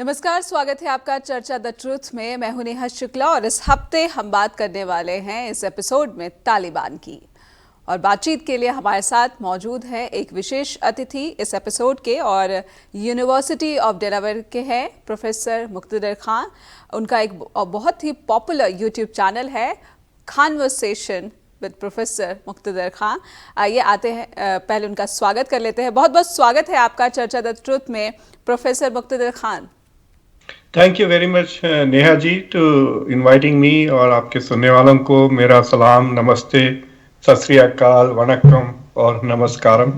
नमस्कार, स्वागत है आपका चर्चा द ट्रूथ में। मैं हूं नेहा शुक्ला और इस हफ्ते हम बात करने वाले हैं इस एपिसोड में तालिबान की। और बातचीत के लिए हमारे साथ मौजूद है एक विशेष अतिथि इस एपिसोड के और यूनिवर्सिटी ऑफ डेलावेयर के हैं प्रोफेसर मुक्तदर खान। उनका एक बहुत ही पॉपुलर यूट्यूब चैनल है conversation with professor Muqtedar Khan. आइए आते हैं, पहले उनका स्वागत कर लेते हैं। बहुत बहुत स्वागत है आपका चर्चा द ट्रूथ में Professor Muqtedar Khan. Thank you very much Neha ji to inviting me. और आपके सुनने वालों को मेरा सलाम, नमस्ते, सत श्री अकाल, वनक्कम और नमस्कारम।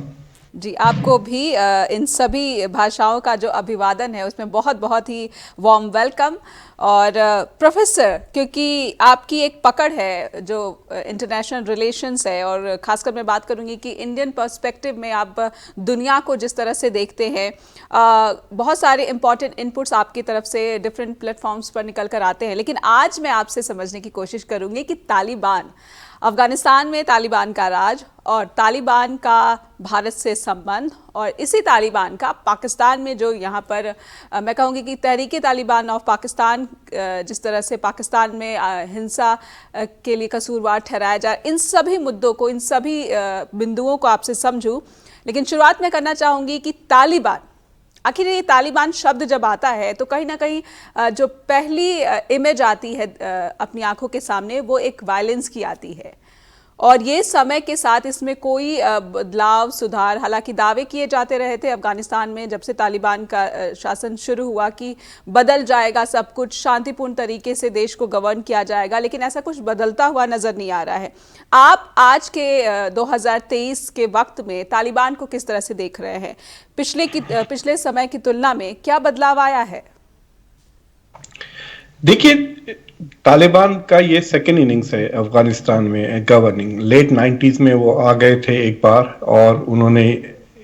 जी, आपको भी इन सभी भाषाओं का जो अभिवादन है उसमें बहुत बहुत ही वार्म वेलकम। और प्रोफेसर, क्योंकि आपकी एक पकड़ है जो इंटरनेशनल रिलेशंस है और खासकर मैं बात करूंगी कि इंडियन पर्सपेक्टिव में आप दुनिया को जिस तरह से देखते हैं, बहुत सारे इंपॉर्टेंट इनपुट्स आपकी तरफ से डिफरेंट प्लेटफॉर्म्स पर निकल कर आते हैं। लेकिन आज मैं आपसे समझने की कोशिश करूंगी कि तालिबान, अफगानिस्तान में तालिबान का राज और तालिबान का भारत से संबंध और इसी तालिबान का पाकिस्तान में जो यहाँ पर मैं कहूँगी कि तहरीक तालिबान ऑफ पाकिस्तान जिस तरह से पाकिस्तान में हिंसा के लिए कसूरवार ठहराया जाए, इन सभी मुद्दों को, इन सभी बिंदुओं को आपसे समझूं। लेकिन शुरुआत में करना चाहूँगी कि तालिबान, आखिर ये तालिबान शब्द जब आता है तो कहीं ना कहीं जो पहली इमेज आती है अपनी आंखों के सामने वो एक वायलेंस की आती है। और ये समय के साथ इसमें कोई बदलाव, सुधार, हालांकि दावे किए जाते रहे थे अफगानिस्तान में जब से तालिबान का शासन शुरू हुआ कि बदल जाएगा सब कुछ, शांतिपूर्ण तरीके से देश को गवर्न किया जाएगा, लेकिन ऐसा कुछ बदलता हुआ नजर नहीं आ रहा है। आप आज के 2023 के वक्त में तालिबान को किस तरह से देख रहे हैं? पिछले समय की तुलना में क्या बदलाव आया है? देखिए, तालिबान का ये सेकेंड इनिंग्स है अफगानिस्तान में गवर्निंग। लेट 90s में वो आ गए थे एक बार और उन्होंने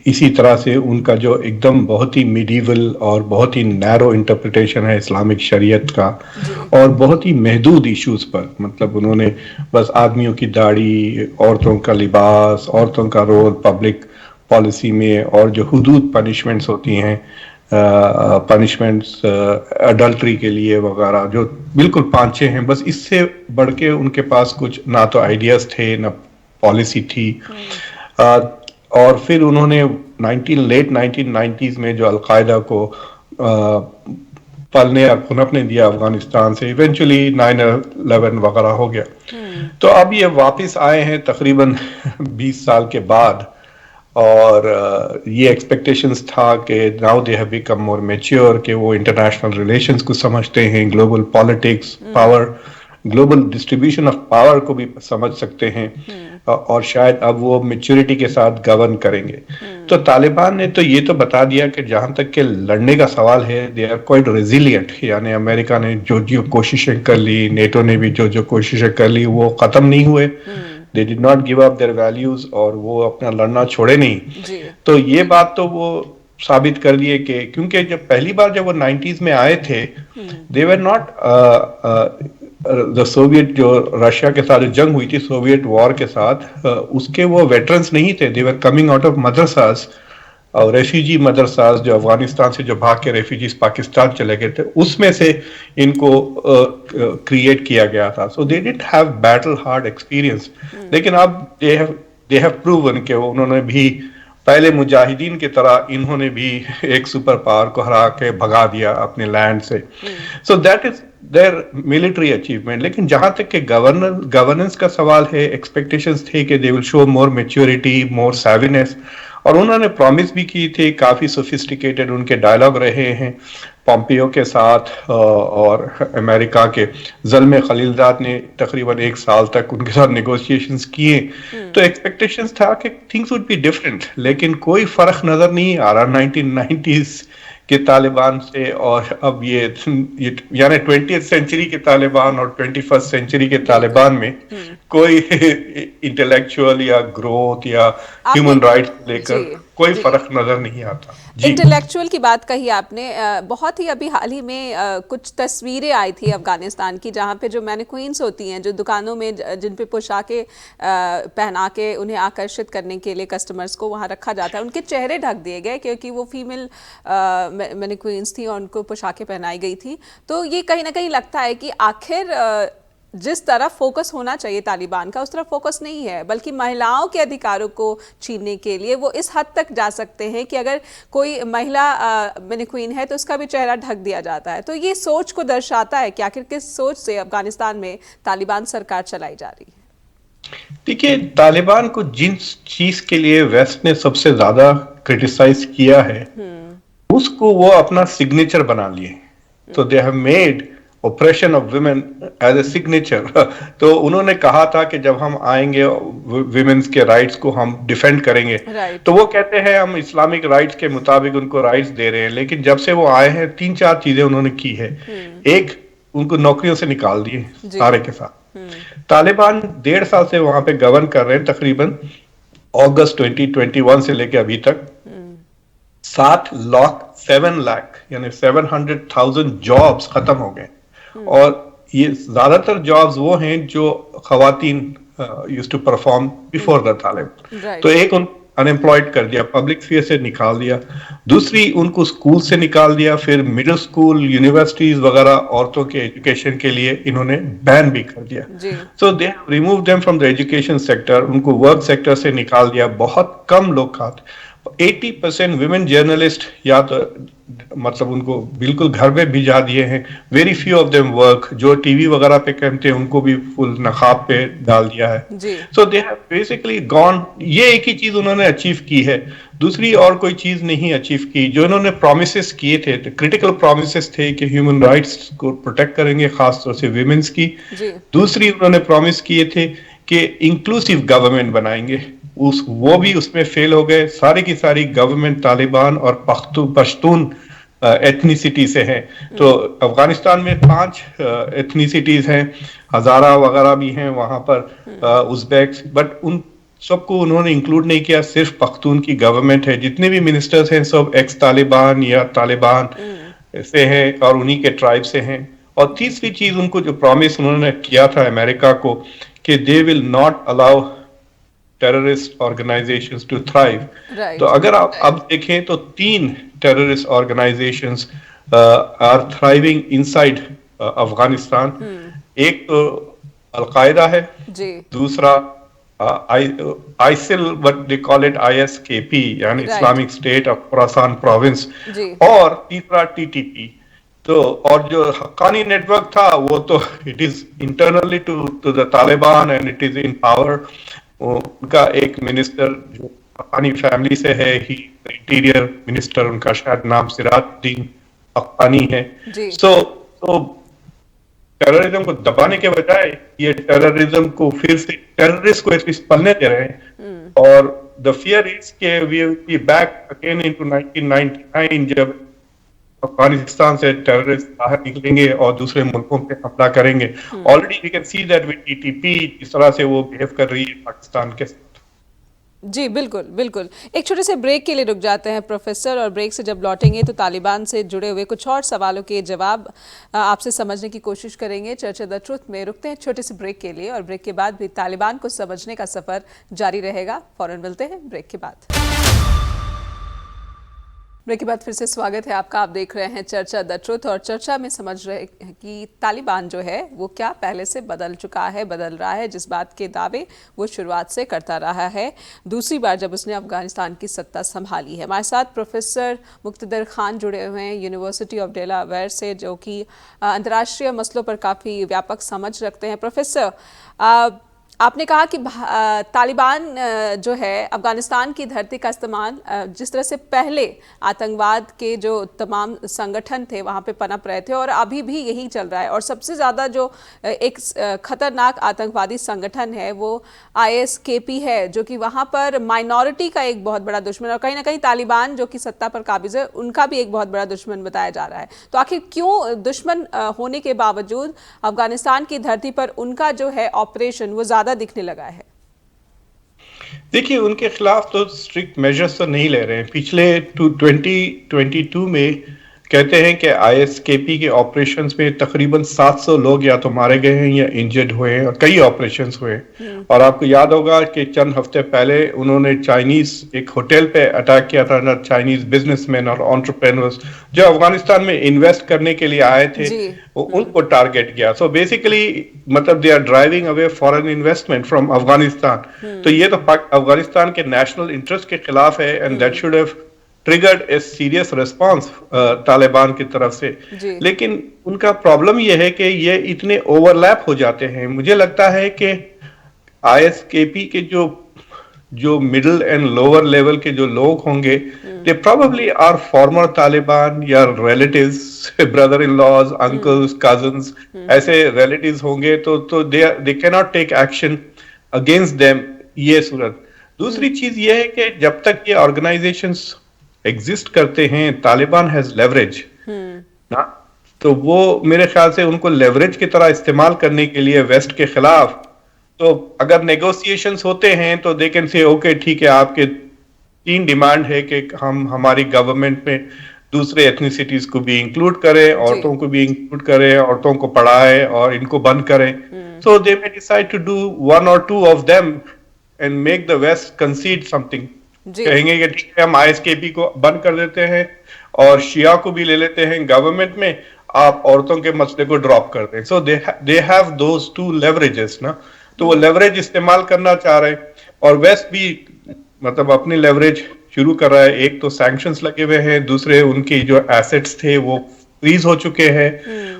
इसी तरह से उनका जो एकदम बहुत ही मिडीवल और बहुत ही नैरो इंटरप्रिटेशन है इस्लामिक शरीयत का और बहुत ही महदूद इश्यूज पर, मतलब उन्होंने बस आदमियों की दाढ़ी, औरतों का लिबास, औरतों का रोल पब्लिक पॉलिसी में और जो हुदूद पनिशमेंट्स होती हैं, पनिशमेंट्स अडल्ट्री के लिए वगैरह, जो बिल्कुल 5-6 हैं, बस इससे बढ़ के उनके पास कुछ ना तो आइडियाज थे ना पॉलिसी थी। और फिर उन्होंने लेट 1990s में जो अलकायदा को पलने और पनपने दिया अफगानिस्तान से, इवेंचुअली 9/11 वगैरह हो गया। तो अब ये वापस आए हैं तकरीबन 20 साल के बाद और ये एक्सपेक्टेशंस था कि now they have become more mature, कि वो इंटरनेशनल रिलेशंस को समझते हैं, global politics, power, global distribution of power को भी समझ सकते हैं और शायद अब वो मैच्योरिटी के साथ गवर्न करेंगे। तो तालिबान ने तो ये तो बता दिया कि जहां तक के लड़ने का सवाल है, दे आर क्वाइट रेजिलिएंट। यानी अमेरिका ने जो जो कोशिशें कर ली, नेटो ने भी जो जो कोशिशें कर ली, वो खत्म नहीं हुए। They did not give up their values और वो अपना लड़ना छोड़े नहीं। तो ये बात तो वो साबित कर दिए कि क्योंकि जब पहली बार जब वो 90s में आए थे, they were not the Soviet, जो रशिया के साथ जंग हुई थी सोवियत वॉर के साथ, उसके वो वेटरन्स नहीं थे। they were coming out of मदरसास और रेफ्यूजी मदरसास, जो अफगानिस्तान से जो भाग के रेफ्यूजीज पाकिस्तान चले गए थे, उसमें से इनको क्रिएट किया गया था। So they didn't have battle hard experience. लेकिन अब दे हैव प्रूवन कि उन्होंने भी पहले मुजाहिदीन की तरह इन्होंने भी एक सुपर पावर को हरा के भगा दिया अपने लैंड से। So that is their military achievement. लेकिन जहां तक के गवर्नेंस का सवाल है, एक्सपेक्टेशंस थे कि they will show more maturity, more savviness, और उन्होंने प्रॉमिस भी की थी। काफी सोफिस्टिकेटेड उनके डायलॉग रहे हैं पॉम्पियो के साथ और अमेरिका के ज़ल्मे खलीलजाद ने तकरीबन 1 साल तक उनके साथ नेगोशिएशंस किए। तो एक्सपेक्टेशंस था कि थिंग्स वुड बी डिफरेंट, लेकिन कोई फर्क नजर नहीं आ रहा 1990s के तालिबान से और अब ये यानी 20th सेंचुरी के तालिबान और 21st सेंचुरी के तालिबान में कोई इंटेलेक्चुअल या ग्रोथ या ह्यूमन राइट्स लेकर कोई जी। फर्क नजर नहीं आता जी। इंटेलेक्चुअल की बात कही आपने, बहुत ही अभी हाल ही में कुछ तस्वीरें आई थी अफगानिस्तान की, जहाँ पे जो मैनिक्वींस होती हैं, जो दुकानों में जिन पे पोशाकें पहना के उन्हें आकर्षित करने के लिए कस्टमर्स को वहाँ रखा जाता है, उनके चेहरे ढक दिए गए क्योंकि वो फीमेल मैनिक्वींस थी और उनको पोशाकें पहनाई गई थी। तो ये कहीं ना कहीं लगता है कि आखिर जिस तरफ फोकस होना चाहिए तालिबान का, उस तरफ फोकस नहीं है, बल्कि महिलाओं के अधिकारों को छीनने के लिए वो इस हद तक जा सकते हैं कि अगर कोई महिला मैनिक्वीन है तो उसका भी चेहरा ढक दिया जाता है। तो ये सोच को दर्शाता है कि आखिर किस सोच से अफगानिस्तान में तालिबान सरकार चलाई जा रही है। देखिए, तालिबान को जिन चीज के लिए वेस्ट ने सबसे ज्यादा क्रिटिसाइज किया है उसको वो अपना सिग्नेचर बना लिए। तो they have made operation of women as a signature. तो उन्होंने कहा था कि जब हम आएंगे विमेन्स के राइट्स को हम डिफेंड करेंगे। तो वो कहते हैं हम इस्लामिक राइट्स के मुताबिक उनको राइट्स दे रहे हैं, लेकिन जब से वो आए हैं 3-4 चीजें उन्होंने की है। एक, उनको नौकरियों से निकाल दिए सारे के साथ। तालिबान 1.5 साल से वहां पे गवर्न कर रहे हैं, तकरीबन अगस्त 2021 से लेके अभी तक 7 लाख यानी 700,000 जॉब्स खत्म हो गए। और ये ज्यादातर जॉब्स वो हैं जो खवातीन used to perform before the Taliban. तो एक, उन अनएम्प्लॉयड कर दिया, पब्लिक स्फीयर से निकाल दिया। दूसरी, उनको स्कूल से निकाल दिया, फिर मिडिल स्कूल, यूनिवर्सिटीज वगैरह औरतों के एजुकेशन के लिए इन्होंने बैन भी कर दिया। So they have remove them from the education sector, उनको वर्क सेक्टर से निकाल दिया। बहुत कम लोग खाते, 80% विमेन जर्नलिस्ट या तो मतलब उनको बिल्कुल घर में भिजा दिए हैं। Very few of them work, जो टीवी वगैरह पे कहते हैं उनको भी फुल नकाब पे डाल दिया है। सो दे हैव बेसिकली गॉन। ये एक ही चीज उन्होंने अचीव की है, दूसरी और कोई चीज नहीं अचीव की। जो इन्होंने प्रोमिसेस किए थे, तो क्रिटिकल प्रोमिसेस थे कि ह्यूमन राइट्स को प्रोटेक्ट करेंगे, खासतौर से विमेन्स की। दूसरी, उन्होंने प्रॉमिस किए थे कि इंक्लूसिव गवर्नमेंट बनाएंगे, वो भी उसमें फेल हो गए। सारी की सारी गवर्नमेंट तालिबान और पश्तून एथनिसिटी से है। तो अफगानिस्तान में 5 एथनिसिटीज हैं, हजारा वगैरह भी हैं वहां पर, उज़्बेक्स, बट उन सबको उन्होंने इंक्लूड नहीं किया। सिर्फ पख्तून की गवर्नमेंट है। जितने भी मिनिस्टर्स हैं सब एक्स तालिबान या तालिबान से हैं और उन्हीं के ट्राइब से हैं। और तीसरी चीज, उनको जो प्रॉमिस उन्होंने किया था अमेरिका को कि they will not allow terrorist organisations to thrive. तो अगर आप अब देखें तो 3 terrorist organisations are thriving inside Afghanistan. एक तो अलकायदा है, दूसरा ISIL, but they call it ISKP यानी Islamic State of Khorasan Province, और तीसरा TTP। तो और जो हक्कानी नेटवर्क था वो तो it is internally to the Taliban and it is in power. उनका एक मिनिस्टर जो हक्कानी फैमिली से है, ही इंटीरियर मिनिस्टर, उनका शायद नाम सिराजुद्दीन हक्कानी है। तो टेररिज्म को दबाने के बजाय ये टेररिज्म को फिर से टेररिस्ट को एटलीस्ट पलने दे रहे हैं। और द फियर इज के we will be back again into 1999, जब अफगानिस्तान से टेररिस्ट बाहर निकलेंगे और दूसरे मुल्कों पे हमला करेंगे। Already we can see that with TTP जिस तरह से वो बिहेव कर रही है पाकिस्तान के साथ। जी बिल्कुल बिल्कुल। एक छोटे से ब्रेक के लिए रुक जाते हैं प्रोफेसर, और ब्रेक से जब लौटेंगे तो तालिबान से जुड़े हुए कुछ और सवालों के जवाब आपसे समझने की कोशिश करेंगे। चर्चा द ट्रुथ में रुकते हैं छोटे से ब्रेक के लिए, और ब्रेक के बाद भी तालिबान को समझने का सफर जारी रहेगा। फौरन मिलते हैं ब्रेक के बाद। ब्रेक के बाद फिर से स्वागत है आपका। आप देख रहे हैं चर्चा द ट्रुथ, और चर्चा में समझ रहे हैं कि तालिबान जो है वो क्या पहले से बदल चुका है, बदल रहा है। जिस बात के दावे वो शुरुआत से करता रहा है, दूसरी बार जब उसने अफगानिस्तान की सत्ता संभाली है। हमारे साथ प्रोफेसर मुक्तदर खान जुड़े हुए हैं यूनिवर्सिटी ऑफ डेलावेयर से, जो कि अंतर्राष्ट्रीय मसलों पर काफ़ी व्यापक समझ रखते हैं। प्रोफेसर, आपने कहा कि तालिबान जो है अफगानिस्तान की धरती का इस्तेमाल जिस तरह से पहले आतंकवाद के जो तमाम संगठन थे वहाँ पे पनप रहे थे, और अभी भी यही चल रहा है। और सबसे ज़्यादा जो एक खतरनाक आतंकवादी संगठन है वो ISKP है, जो कि वहाँ पर माइनॉरिटी का एक बहुत बड़ा दुश्मन, और कहीं ना कहीं तालिबान जो कि सत्ता पर काबिज है उनका भी एक बहुत बड़ा दुश्मन बताया जा रहा है। तो आखिर क्यों दुश्मन होने के बावजूद अफगानिस्तान की धरती पर उनका जो है ऑपरेशन वो ज़्यादा दिखने लगा है? देखिए उनके खिलाफ तो स्ट्रिक्ट मेजर्स तो नहीं ले रहे हैं। पिछले 2022 में कहते हैं कि आईएसकेपी के ऑपरेशंस में तकरीबन 700 लोग या तो मारे गए हैं या इंजर्ड हुए हैं और कई ऑपरेशंस हुए हैं। और आपको याद होगा कि चंद हफ्ते पहले उन्होंने चाइनीज एक होटल पे अटैक किया था ना, चाइनीज बिजनेसमैन और एंटरप्रेन्योर्स जो अफगानिस्तान में इन्वेस्ट करने के लिए आए थे जी। वो उनको टारगेट किया। सो बेसिकली मतलब they are driving away foreign investment from Afghanistan. तो ये तो अफगानिस्तान के नेशनल इंटरेस्ट के खिलाफ है and that should have triggered a serious response Taliban की तरफ से। जी। लेकिन उनका प्रॉब्लम ये है कि ये इतने ओवरलैप हो जाते हैं। मुझे लगता है कि आईएसकेपी के जो जो मिडिल एंड लोअर लेवल के जो लोग होंगे they probably are former Taliban या relatives, brother in laws, uncles, cousins, ऐसे रिलेटिव्स होंगे। तो they can not take action against them. ये सूरत। दूसरी चीज ये है कि जब तक ये ऑर्गेनाइजेशंस एग्जिस्ट करते हैं तालिबान हैज लेवरेज ना, तो वो मेरे ख्याल से उनको लेवरेज की तरह इस्तेमाल करने के लिए वेस्ट के खिलाफ। तो अगर नेगोशिएशंस होते हैं तो दे कैन से ओके ठीक है, आपके 3 डिमांड है कि हम हमारी गवर्नमेंट में दूसरे एथनिसिटीज को भी इंक्लूड करें, औरतों को भी इंक्लूड करें, औरतों को पढ़ाएं और इनको बंद करें। So they may decide to do 1 or 2 of them and make the West concede something. कहेंगे कि ठीक है हम आईएसकेपी को बंद कर देते हैं और शिया को भी ले लेते हैं गवर्नमेंट में, आप औरतों के मसले को ड्रॉप कर दें। सो दे हैव दोस 2 लेवरेजेस ना, तो वो लेवरेज इस्तेमाल करना चाह रहे हैं और वेस्ट भी मतलब अपनी लेवरेज शुरू कर रहा है। एक तो सैंक्शंस लगे हुए हैं, दूसरे उनकी जो एसेट्स थे वो फ्रीज हो चुके हैं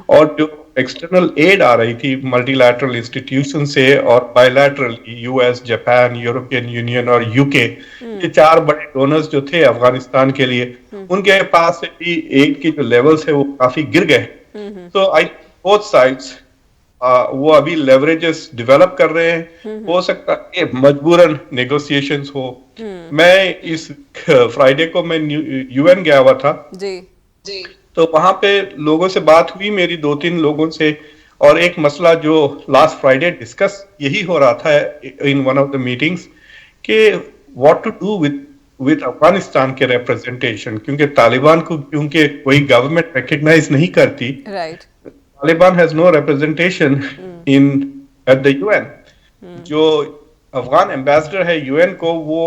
और जो एक्सटर्नल एड आ रही थी मल्टीलैटरल इंस्टीट्यूशन से और bilateral US, Japan, European union और यूके, ये 4 बड़े डोनर्स जो थे अफगानिस्तान के लिए, उनके पास से भी एड के जो लेवल्स है वो काफी गिर गए। तो आई बोथ साइड्स वो अभी लेवरेजेस डेवलप कर रहे हैं। हो सकता है मजबूरन नेगोशिएशंस हो। मैं इस फ्राइडे को मैं यूएन गया हुआ था जी। तो वहां पे लोगों से बात हुई मेरी 2-3 लोगों से, और एक मसला जो लास्ट फ्राइडे डिस्कस यही हो रहा था in one of the meetings कि what to do with Afghanistan के रिप्रेजेंटेशन, क्योंकि तालिबान को क्योंकि कोई गवर्नमेंट रिकॉग्नाइज नहीं करती, right. Taliban has no representation in at the UN. जो अफगान एम्बेसडर है यूएन को वो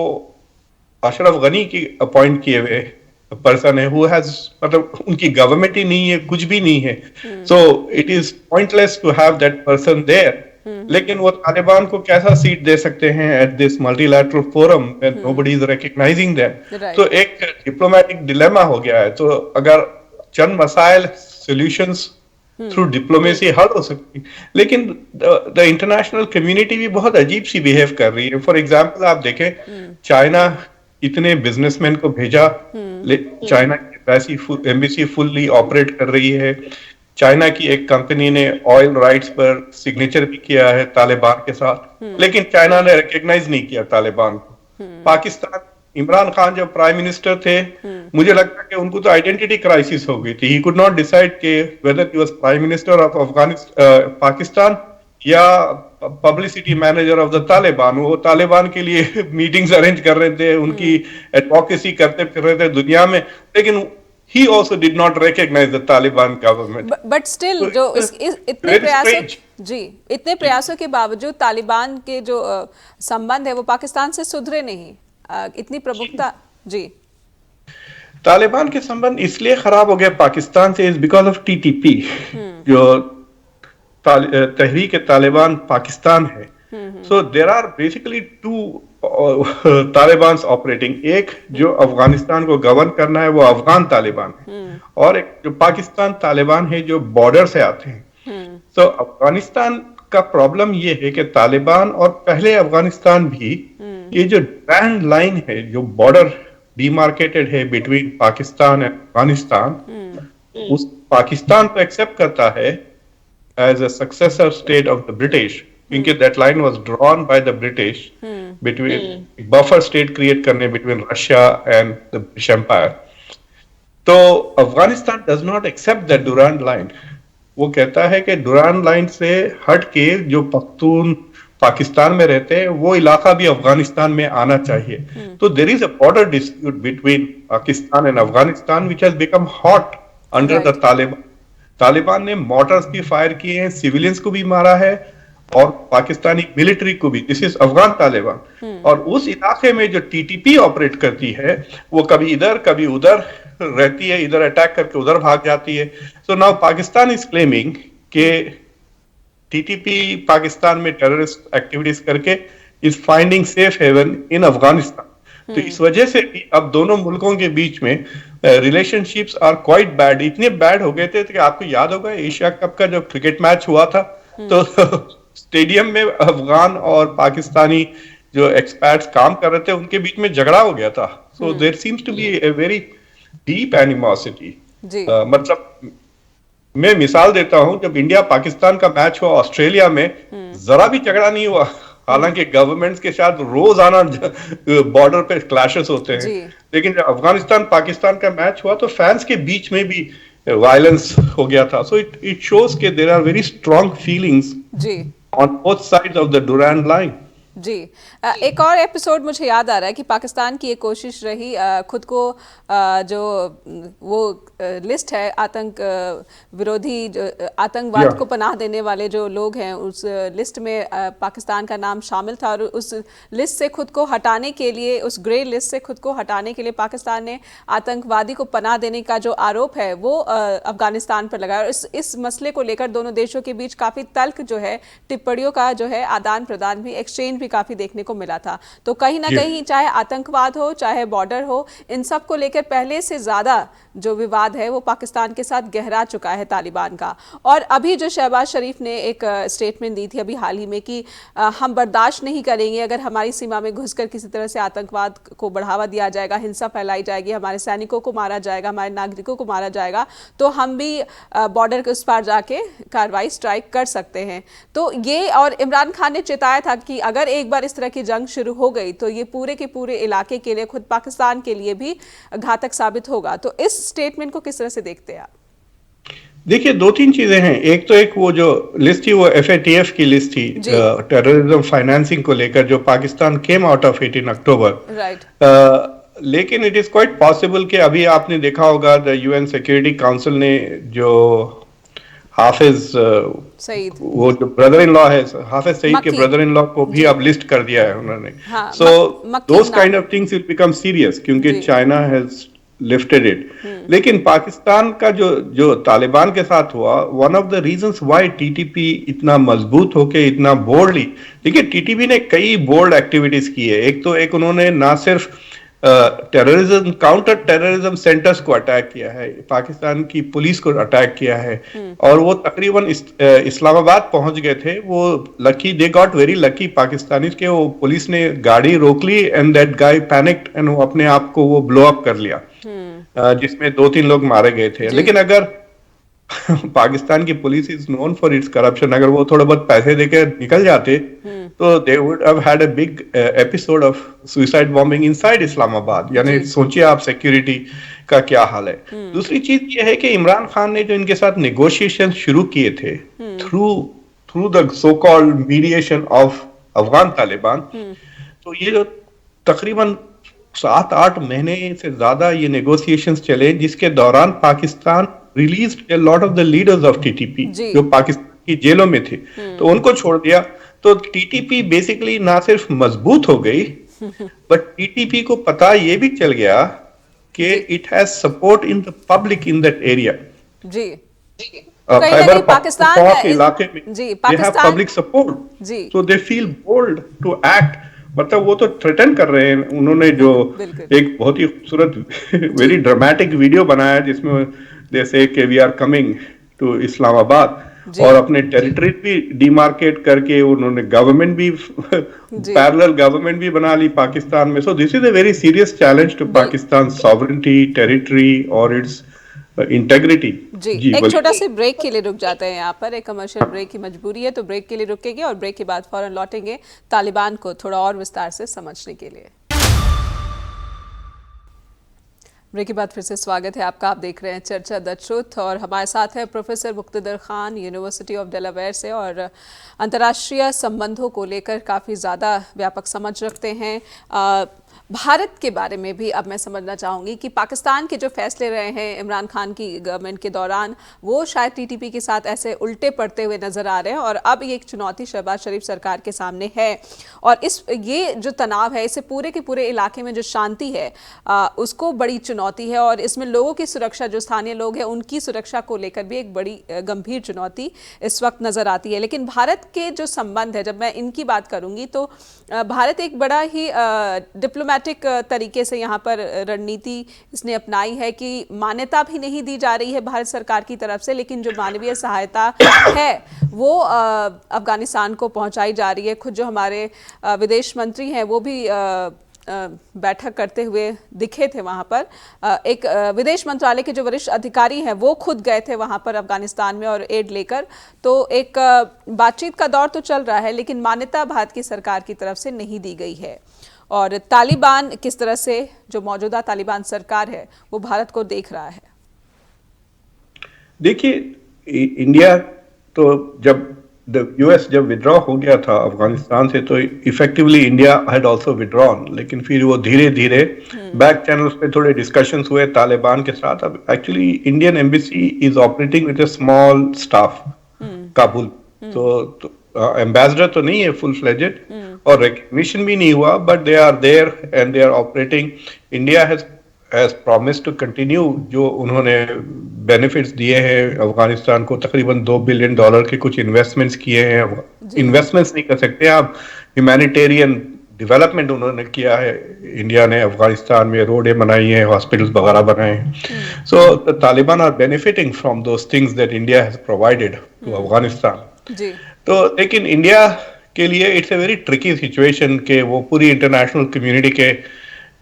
अशरफ गनी की अपॉइंट किए हुए पर्सन है, हु हैज मतलब उनकी गवर्नमेंट ही नहीं है, कुछ भी नहीं है। So it is pointless to have that person there. लेकिन वो तालिबान को कैसा सीट दे सकते हैं at this multilateral forum when nobody is recognising them. तो एक डिप्लोमेटिक डिलेमा हो गया है। तो अगर चंद मसाइल सॉल्यूशंस थ्रू डिप्लोमेसी हल हो सकती, लेकिन द इंटरनेशनल कम्युनिटी भी बहुत अजीब सी बिहेव कर रही है। फॉर एग्जांपल आप देखें चाइना इतने बिजनेसमैन को भेजा, चाइना की एम्बेसी फुल्ली ऑपरेट कर रही है। चाइना की एक कंपनी ने ऑयल राइट्स पर सिग्नेचर भी किया है तालिबान के साथ, लेकिन चाइना ने रिकॉग्नाइज नहीं किया तालिबान को। पाकिस्तान, इमरान खान जब प्राइम मिनिस्टर थे, मुझे लगता है कि उनको तो आइडेंटिटी क्राइसिस हो गई थी। ही कुड नॉट डिसाइड के whether he was prime minister of Pakistan या publicity manager of the Taliban. वो तालिबान के लिए मीटिंग्स अरेंज कर रहे थे, उनकी एडवोकेसी करते फिर रहे थे दुनिया में, लेकिन he also did not recognize the Taliban government. But still जो इतने प्रयासों के बावजूद तालिबान के जो संबंध है वो पाकिस्तान से सुधरे नहीं। इतनी प्रमुखता जी। तालिबान के संबंध इसलिए खराब हो गए पाकिस्तान से इज बिकॉज ऑफ टीटीपी, जो तहरीक तालिबान पाकिस्तान है। So there are basically 2 Taliban operating. एक जो अफगानिस्तान को गवर्न करना है वो अफगान तालिबान है, और एक जो पाकिस्तान तालिबान है जो बॉर्डर से आते हैं। तो अफगानिस्तान का प्रॉब्लम ये है कि तालिबान और पहले अफगानिस्तान भी ये जो ग्रैंड लाइन है, जो बॉर्डर डिमार्केटेड है बिटवीन पाकिस्तान एंड अफगानिस्तान, उस पाकिस्तान को एक्सेप्ट करता है as a successor state of the British, क्योंकि that line was drawn by the British between buffer state create करने between Russia and the British Empire. तो Afghanistan does not accept that Durand Line. वो कहता है कि Durand line से हट के जो पाकिस्तान में रहते हैं वो इलाका भी अफगानिस्तान में आना चाहिए। तो there is a border dispute between Pakistan and Afghanistan which has become hot under the Taliban. Taliban ने मोटर्स भी फायर किए हैं, सिविलियंस को भी मारा है और पाकिस्तानी मिलिट्री को भी। This is Afghan Taliban. और उस इलाके में जो टीटीपी ऑपरेट करती है वो कभी इधर कभी उधर रहती है, इधर अटैक करके उधर भाग जाती है। So now Pakistan is claiming के टीटीपी पाकिस्तान में टेररिस्ट एक्टिविटीज करके is finding safe heaven in Afghanistan. तो इस वजह से भी अब दोनों मुल्कों के बीच में रिलेशनशिप्स आर क्वाइट बैड। इतने बैड हो गए थे कि आपको याद होगा एशिया कप का जब क्रिकेट मैच हुआ था तो स्टेडियम में अफगान और पाकिस्तानी जो एक्सपर्ट्स काम कर रहे थे उनके बीच में झगड़ा हो गया था। So there seems to be a very deep animosity. मतलब मैं मिसाल देता हूं, जब इंडिया पाकिस्तान का मैच हुआ ऑस्ट्रेलिया में जरा भी झगड़ा नहीं हुआ, हालांकि गवर्नमेंट्स के साथ रोजाना बॉर्डर पे क्लैशेस होते हैं, लेकिन जब अफगानिस्तान पाकिस्तान का मैच हुआ तो फैंस के बीच में भी वायलेंस हो गया था। सो इट शोज के there are very strong feelings on both sides of the Durand Line. जी, एक और एपिसोड मुझे याद आ रहा है कि पाकिस्तान की एक कोशिश रही खुद को जो वो लिस्ट है आतंक विरोधी, आतंकवाद को पनाह देने वाले जो लोग हैं उस लिस्ट में पाकिस्तान का नाम शामिल था, और उस लिस्ट से खुद को हटाने के लिए, उस ग्रे लिस्ट से खुद को हटाने के लिए पाकिस्तान ने आतंकवादी को पनाह देने का जो आरोप है वो अफगानिस्तान पर लगाया। और इस मसले को लेकर दोनों देशों के बीच काफ़ी तल्ख जो है टिप्पणियों का जो है आदान प्रदान भी, एक्सचेंज भी काफी देखने को मिला था। तो कहीं ना कहीं चाहे आतंकवाद हो चाहे बॉर्डर हो, इन सब को लेकर पहले से ज्यादा जो विवाद है वो पाकिस्तान के साथ गहरा चुका है तालिबान का। और अभी जो शहबाज शरीफ ने एक स्टेटमेंट दी थी अभी हाल ही में कि हम बर्दाश्त नहीं करेंगे अगर हमारी सीमा में घुसकर किसी तरह से आतंकवाद को बढ़ावा दिया जाएगा, हिंसा फैलाई जाएगी, हमारे सैनिकों को मारा जाएगा, हमारे नागरिकों को मारा जाएगा, तो हम भी बॉर्डर के उस पार जाके कार्रवाई स्ट्राइक कर सकते हैं। तो ये, और इमरान खान ने चेताया था कि अगर एक बार इस तरह की जंग शुरू हो गई तो ये पूरे के पूरे इलाके के लिए, खुद पाकिस्तान के लिए भी घातक साबित होगा। तो इस स्टेटमेंट को किस तरह से देखते हैं आप? देखिए, दो तीन चीजें हैं। एक वो जो लिस्ट थी वो FATF की लिस्ट थी, टेररिज्म फाइनेंसिंग को लेकर, जो Pakistan came out of it in October. Right. लेकिन इट इज क्वाइट पॉसिबल कि अभी आपने देखा होगा द UN सिक्योरिटी काउंसिल ने जो हाफिज सईद, वो जो ब्रदर इन लॉ है हाफिज सईद के ब्रदर इन लॉ को भी अब लिस्ट कर दिया है उन्होंने। So those kind of things will become serious क्योंकि चाइना हैज लिफ्टेड इट। लेकिन पाकिस्तान का जो तालिबान के साथ हुआ, one of the reasons why TTP इतना मजबूत होके इतना बोल्डली, देखिए TTP ने कई बोल्ड एक्टिविटीज की है। एक उन्होंने ना सिर्फ टेररिज्म, काउंटर टेररिज्म सेंटर्स को अटैक किया है, पाकिस्तान की पुलिस को अटैक किया है, और वो तकरीबन इस्लामाबाद पहुंच गए थे। वो lucky, they got very lucky Pakistanis के, वो पुलिस ने गाड़ी रोक ली and that guy panicked and वो अपने आप को वो ब्लो अप कर लिया, जिसमें 2-3 लोग मारे गए थे। लेकिन अगर पाकिस्तान की police is known for its corruption, अगर वो थोड़े बहुत पैसे देकर निकल जाते तो they would have had a big episode of suicide bombing inside Islamabad. यानी सोचिए आप सिक्योरिटी का क्या हाल है। दूसरी चीज ये है कि इमरान खान ने जो इनके साथ नेगोशिएशन शुरू किए थे through the so called mediation of Afghan Taliban, तो ये जो तकरीबन 7-8 महीने से ज्यादा ये नेगोशिएशंस चले, जिसके दौरान Pakistan released a lot of the leaders of TTP जो पाकिस्तान की जेलों में थे, तो उनको छोड़ दिया। तो TTP बेसिकली ना सिर्फ मजबूत हो गई, बट TTP को पता ये भी चल गया कि it has support in the public in that area. जी, खैबर पख्तूनख्वा के इलाके में they have public support, so they feel bold to act. मतलब वो तो थ्रेटन कर रहे हैं। उन्होंने जो एक बहुत ही खूबसूरत वेरी ड्रामेटिक वीडियो बनाया जिसमें जैसे कि we are coming to Islamabad, और अपने टेरिटरी भी डिमार्केट करके उन्होंने गवर्नमेंट भी पैरेलल गवर्नमेंट भी बना ली पाकिस्तान में। So this is a very serious challenge to Pakistan sovereignty, territory और इट्स इंटेग्रिटी। जी, एक छोटा से ब्रेक के लिए रुक जाते हैं यहाँ पर, एक कमर्शियल ब्रेक की मजबूरी है, तो ब्रेक के लिए रुकेंगे और ब्रेक के बाद फौरन लौटेंगे तालिबान को थोड़ा और विस्तार से समझने के लिए। ब्रेक के बाद फिर से स्वागत है आपका। आप देख रहे हैं चर्चा द ट्रुथ और हमारे साथ है professor Muqtedar Khan University of Delaware से और अंतर्राष्ट्रीय संबंधों को लेकर काफ़ी ज़्यादा व्यापक समझ रखते हैं। भारत के बारे में भी अब मैं समझना चाहूँगी कि पाकिस्तान के जो फैसले रहे हैं इमरान खान की गवर्नमेंट के दौरान, वो शायद टीटीपी के साथ ऐसे उल्टे पड़ते हुए नज़र आ रहे हैं और अब ये एक चुनौती शहबाज शरीफ सरकार के सामने है और ये जो तनाव है, इससे पूरे के पूरे इलाके में जो शांति है उसको बड़ी चुनौती है और इसमें लोगों की सुरक्षा, जो स्थानीय लोग हैं उनकी सुरक्षा को लेकर भी एक बड़ी गंभीर चुनौती इस वक्त नज़र आती है। लेकिन भारत के जो संबंध है, जब मैं इनकी बात करूँगी तो भारत एक बड़ा ही डिप्लोमैटिक तरीके से यहाँ पर रणनीति इसने अपनाई है कि मान्यता भी नहीं दी जा रही है भारत सरकार की तरफ से, लेकिन जो मानवीय सहायता है वो अफगानिस्तान को पहुँचाई जा रही है। खुद जो हमारे विदेश मंत्री हैं वो भी बैठक करते हुए दिखे थे वहाँ पर। एक विदेश मंत्रालय के जो वरिष्ठ अधिकारी हैं वो खुद गए थे वहाँ पर अफगानिस्तान में और एड लेकर। तो एक बातचीत का दौर तो चल रहा है, लेकिन मान्यता भारत की सरकार की तरफ से नहीं दी गई है। और तालिबान किस तरह से, जो मौजूदा तालिबान सरकार है वो भारत को देख रहा है? देखिए, इंडिया तो जब यूएस जब विड्रॉ हो गया था अफगानिस्तान से तो effectively India had also withdrawn, लेकिन फिर वो धीरे धीरे बैक चैनल्स पे थोड़े डिस्कशंस हुए तालिबान के साथ। अब actually Indian embassy is operating with a small staff Kabul, तो एम्बेसडर तो नहीं है फुल फ्लेजेड और रिकग्निशन भी नहीं हुआ, but they are there and they are operating. India has promised to continue जो उन्होंने बेनिफिट्स दिए हैं अफगानिस्तान को, तकरीबन $2 बिलियन के कुछ इन्वेस्टमेंट्स किए हैं। इन्वेस्टमेंट्स नहीं कर सकते आप, ह्यूमैनिटेरियन डेवलपमेंट उन्होंने किया है। इंडिया ने अफगानिस्तान में रोडें बनाई हैं, हॉस्पिटल्स वगैरह बनाए हैं। So the Taliban are benefiting from those things that India has provided to Afghanistan. तो लेकिन इंडिया के लिए it's a very tricky situation कि वो पूरी इंटरनेशनल कम्युनिटी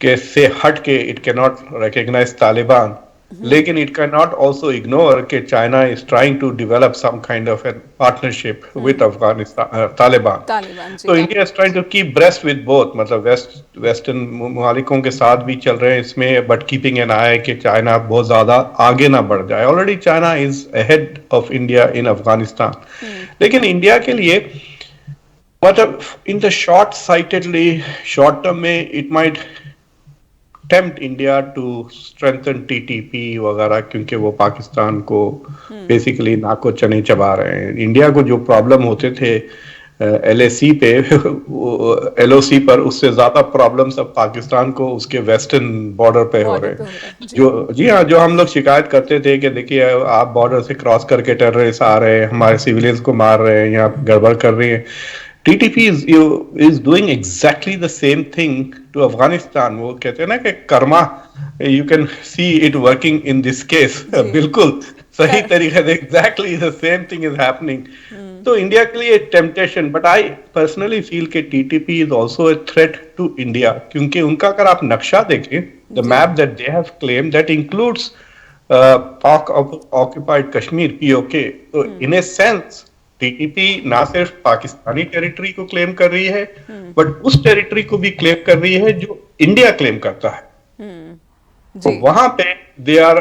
के से हट के it can not recognise Taliban, लेकिन it can not also ignore कि China is trying to develop some kind of a partnership with Afghanistan Taliban. तो India is trying to keep abreast with both, मतलब वेस्टर्न ममालिकों के साथ भी चल रहे हैं इसमें, बट कीपिंग एन आई कि चाइना बहुत ज्यादा आगे ना बढ़ जाए। Already China is ahead of India in Afghanistan, लेकिन इंडिया के लिए मतलब इन द शॉर्ट टर्म में it might tempt India to strengthen TTP वगैरह, क्योंकि वो पाकिस्तान को बेसिकली नाको चने चबा रहे हैं। इंडिया को जो प्रॉब्लम होते थे एलएसी पे एलओसी पर, उससे ज्यादा प्रॉब्लम्स अब पाकिस्तान को उसके वेस्टर्न बॉर्डर पे हो रहे हैं। जी हाँ, जो हम लोग शिकायत करते थे कि देखिए आप बॉर्डर से क्रॉस करके टेररिस्ट आ रहे हैं, हमारे सिविलियंस को मार रहे हैं, यहाँ गड़बड़ कर रही है। TTP is doing exactly the same thing to Afghanistan. वो कहते हैं ना कि Karma, you can see it working in this case. बिल्कुल सही तरीके से exactly the same thing is happening. तो इंडिया के लिए temptation, but I personally feel कि TTP is also a threat to India, क्योंकि उनका अगर आप नक्शा देखें, the map that they have claimed that includes Pak occupied Kashmir (POK). तो in a sense टीटीपी ना सिर्फ पाकिस्तानी टेरिटरी को क्लेम कर रही है, बट उस टेरिटरी को भी क्लेम कर रही है जो इंडिया क्लेम करता है। तो वहां पे they are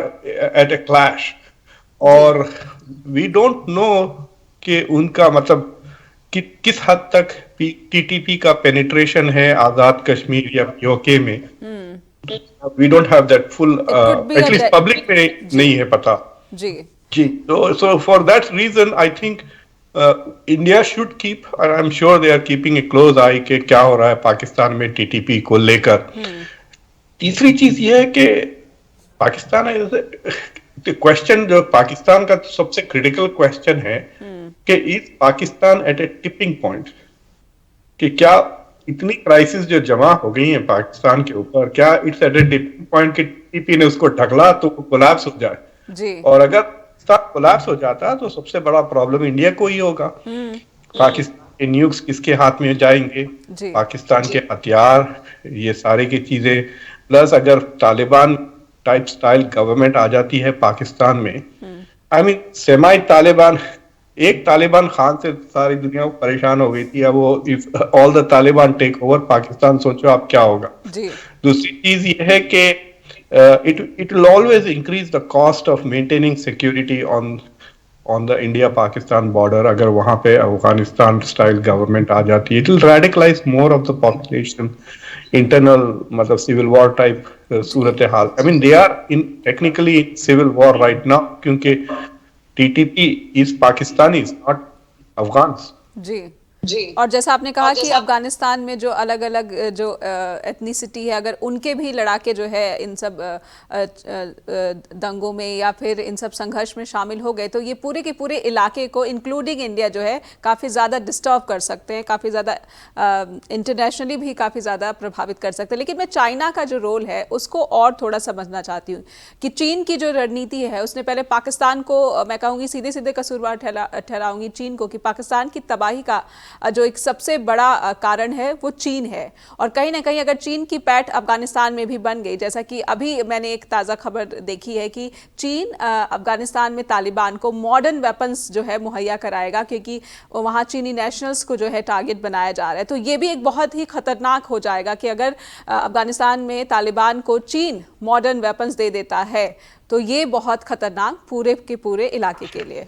at a clash, और वी डोंट नो कि उनका मतलब किस हद तक टीटीपी का पेनिट्रेशन है आजाद कश्मीर या पीओके में। We don't have that full, at least public में नहीं है पता जी। तो for that reason I think India should keep, और I am sure they are keeping a close eye कि क्या हो रहा है पाकिस्तान में टीटीपी को लेकर। तीसरी चीज ये है कि पाकिस्तान क्वेश्चन, जो पाकिस्तान का सबसे क्रिटिकल क्वेश्चन है कि is Pakistan at a tipping point, कि क्या इतनी क्राइसिस जो जमा हो गई है पाकिस्तान के ऊपर, क्या it's at a tipping point कि टीटीपी ने उसको ढकला तो कोलैप्स हो जाए जी। और अगर कोलैप्स हो जाता तो सबसे बड़ा प्रॉब्लम इंडिया को ही होगा। पाकिस्तान के न्यूक्स किसके हाथ में जाएंगे, पाकिस्तान के हथियार, ये सारी की चीजें, प्लस अगर तालिबान टाइप स्टाइल गवर्नमेंट आ जाती है पाकिस्तान में, आई मीन सेमाई तालिबान, एक तालिबान खान से सारी दुनिया परेशान हो गई थी, अब वो if all the Taliban take over Pakistan, सोचो आप क्या होगा। दूसरी चीज ये है कि it will always increase the cost of maintaining security on the India-Pakistan border. अगर वहाँ पे अफगानिस्तान स्टाइल गवर्नमेंट आ जाती है, it will radicalize more of the population, internal मतलब civil war type Surat hall. I mean they are in technically civil war right now क्योंकि TTP is Pakistanis, not Afghans. जी जी। और जैसा आपने कहा कि अफगानिस्तान में जो अलग अलग जो एथनिसिटी है, अगर उनके भी लड़ाके जो है इन सब दंगों में या फिर इन सब संघर्ष में शामिल हो गए, तो ये पूरे के पूरे इलाके को इंक्लूडिंग इंडिया जो है काफ़ी ज़्यादा डिस्टर्ब कर सकते हैं, काफ़ी ज़्यादा इंटरनेशनली भी काफ़ी ज़्यादा प्रभावित कर सकते हैं। लेकिन मैं चाइना का जो रोल है उसको और थोड़ा समझना चाहती हूँ कि चीन की जो रणनीति है, उसने पहले पाकिस्तान को, मैं कहूँगी सीधे सीधे कसूरवार ठहराऊंगी चीन को, कि पाकिस्तान की तबाही का जो एक सबसे बड़ा कारण है वो चीन है। और कहीं ना कहीं अगर चीन की पैठ अफगानिस्तान में भी बन गई, जैसा कि अभी मैंने एक ताज़ा खबर देखी है कि चीन अफगानिस्तान में तालिबान को मॉडर्न वेपन्स जो है मुहैया कराएगा, क्योंकि वहाँ चीनी नेशनल्स को जो है टारगेट बनाया जा रहा है। तो ये भी एक बहुत ही खतरनाक हो जाएगा कि अगर अफगानिस्तान में तालिबान को चीन मॉडर्न वेपन्स दे देता है तो ये बहुत खतरनाक पूरे के पूरे इलाके के लिए।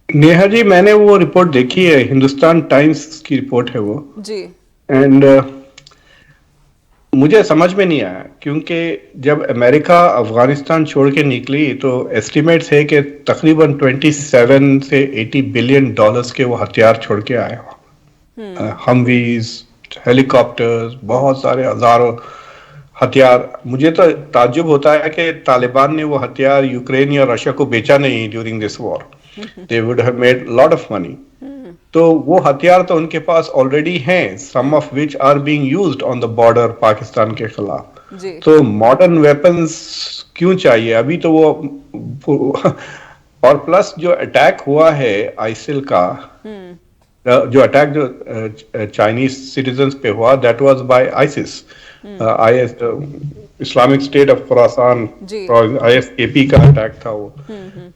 नेहा जी, मैंने वो रिपोर्ट देखी है, हिंदुस्तान टाइम्स की रिपोर्ट है वो जी। एंड मुझे समझ में नहीं आया क्योंकि जब अमेरिका अफगानिस्तान छोड़ के निकली तो एस्टिमेट्स है कि तकरीबन 27 से 80 बिलियन डॉलर्स के वो हथियार छोड़ के आए हो, हमवीज, हेलीकॉप्टर्स, बहुत सारे हजारों हथियार। मुझे तो ताज्जुब होता है कि तालिबान ने वो हथियार यूक्रेन या रशिया को बेचा नहीं during this war. They would have made a lot of money. तो वो हथियार तो उनके पास ऑलरेडी हैं, some of which are being used on the border Pakistan के खिलाफ। तो मॉडर्न वेपन्स क्यों चाहिए अभी? तो वो और प्लस जो अटैक हुआ है आईसिल का, जो अटैक जो चाइनीज सिटीजन्स पे हुआ, that was by ISIS, Islamic State of Khorasan, ISKP का अटैक था वो।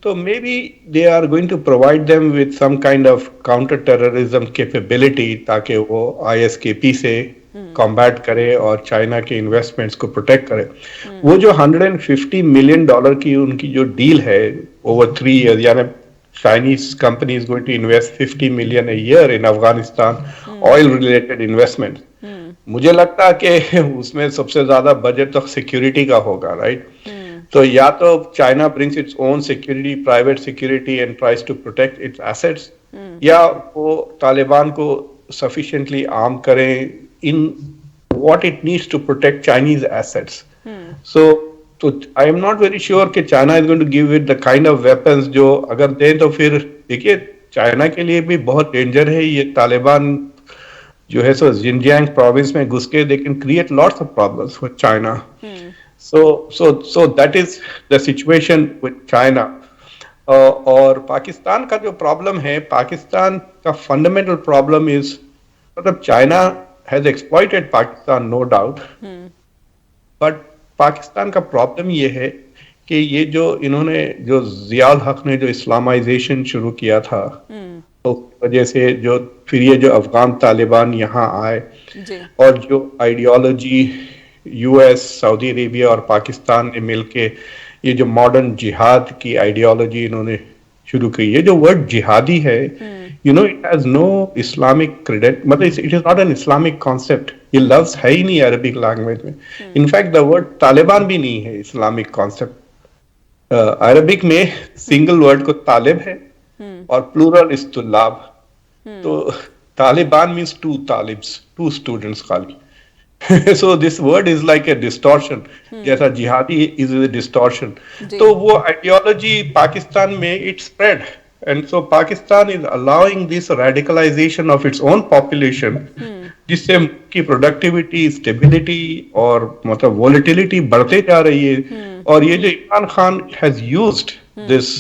तो may be they are going to provide them with some kind of counter terrorism capability ताकि वो ISKP से कॉम्बैट करे और चाइना के इन्वेस्टमेंट्स को प्रोटेक्ट करे। वो जो $150 मिलियन की उनकी जो डील है ओवर 3 years, यानी Chinese company is going to invest 50 million a year in Afghanistan, oil related investment. मुझे लगता है कि उसमें सबसे ज्यादा बजट तो सिक्योरिटी का होगा, राइट? तो या तो China brings its own security, private security and tries to protect its assets, या वो तालिबान को सफिशिएंटली आर्म करें in what it needs to protect Chinese assets. तो I am not very sure कि China is going to give it the kind of weapons जो अगर दें तो फिर देखिए चाइना के लिए भी बहुत डेंजर है ये तालिबान जो है। सो जिनजियांग प्रोविंस में घुस के they can create lots of problems for China. So that is the situation with China. और पाकिस्तान का जो प्रॉब्लम है, पाकिस्तान का फंडामेंटल प्रॉब्लम इज, मतलब China has exploited Pakistan no doubt, but Pakistan का प्रॉब्लम ये है कि ये जो इन्होंने जो जियाउल हक ने जो इस्लामाइजेशन शुरू किया था, तो वजह से जो फिर ये जो अफगान तालिबान यहाँ आए और जो आइडियोलॉजी US, सऊदी अरेबिया और पाकिस्तान ने मिलके ये जो मॉडर्न जिहाद की आइडियोलॉजी इन्होंने शुरू की। ये जो वर्ड जिहादी है, you know, it has no Islamic credit, मतलब it is not an Islamic concept. ये लफ्ज है ही नहीं अरबिक लैंग्वेज में। इनफैक्ट द वर्ड तालिबान भी नहीं है इस्लामिक कॉन्सेप्ट। अरबिक में सिंगल वर्ड को तालिब है और प्लूरल इज तुल्लाब। तो तालिबान मीन्स 2 तालिब्स, 2 स्टूडेंट्स खाली। So this word is like a distortion, जैसा जिहादी is a distortion। तो वो आइडियोलॉजी पाकिस्तान में it spread, and so Pakistan is allowing this radicalization of its own population, जिससे की प्रोडक्टिविटी, स्टेबिलिटी और मतलब वोलेटिलिटी बढ़ते जा रही है। और ये जो Imran Khan has used this,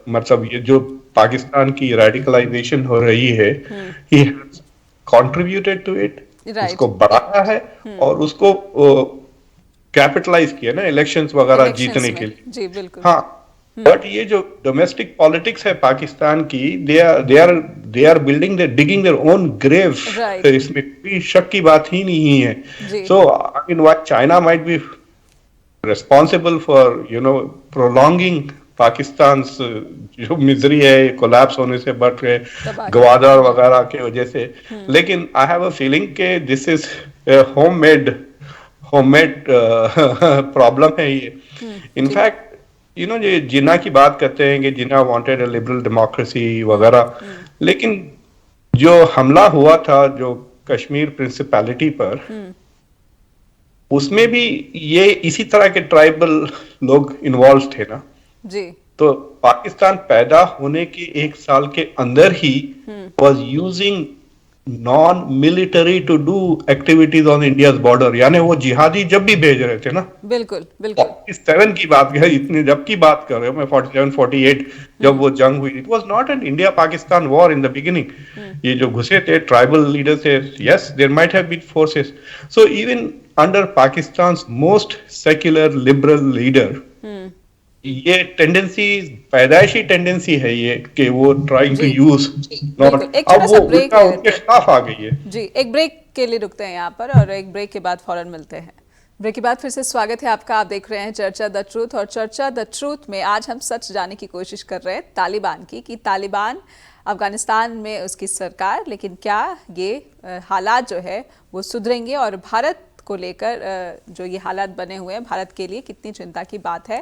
मतलब ये जो पाकिस्तान की रेडिकलाइजेशन हो रही है, he has contributed to it, उसको बढ़ाया है और उसको कैपिटलाइज किया ना इलेक्शंस वगैरह जीतने के लिए। जी बिल्कुल। हाँ, बट ये जो डोमेस्टिक पॉलिटिक्स है पाकिस्तान की, they are they are building, they digging their own grave. Right. इसमें कोई शक की बात ही नहीं है। जी। So I mean what China might be responsible for prolonging Pakistan's जो मिजरी है कोलैप्स होने से बढ़ रहे तबाही। गवादर वगैरह की वजह से, लेकिन आई हैव अ फीलिंग के this is homemade homemade problem है ये। इनफैक्ट यू नो ये जिन्ना की बात करते हैं कि जिन्ना वांटेड अ लिबरल डेमोक्रेसी वगैरह, लेकिन जो हमला हुआ था जो कश्मीर प्रिंसिपैलिटी पर, उसमें भी ये इसी तरह के ट्राइबल लोग इन्वॉल्व थे ना। जी। तो पाकिस्तान पैदा होने के 1 साल के अंदर ही was using non military to do activities on India's border, यानी वो जिहादी जब भी भेज रहे थे ना। बिल्कुल बिल्कुल। 47 की बात है, इतने जब की बात कर रहे हो मैं, 47 48 जब वो जंग हुई, it was not an India Pakistan war in the beginning. ये जो घुसे थे ट्राइबल लीडर्स थे, yes there might have been forces. So even under Pakistan's most secular liberal leader, ये टेंडेंसी पैदाइशी टेंडेंसी है ये कि वो ट्राइंग टू यूज नॉट, अब वो उल्टा उनके खिलाफ आ गई है। जी, एक ब्रेक के लिए रुकते हैं यहाँ पर और एक ब्रेक के बाद फौरन मिलते हैं। ब्रेक के बाद फिर से स्वागत है आपका। आप देख रहे हैं चर्चा द ट्रूथ, और चर्चा द ट्रूथ में आज हम सच जानने की कोशिश कर रहे हैं तालिबान की, कि तालिबान अफगानिस्तान में उसकी सरकार, लेकिन क्या ये हालात जो है वो सुधरेंगे, और भारत को लेकर जो ये हालात बने हुए हैं भारत के लिए कितनी चिंता की बात है।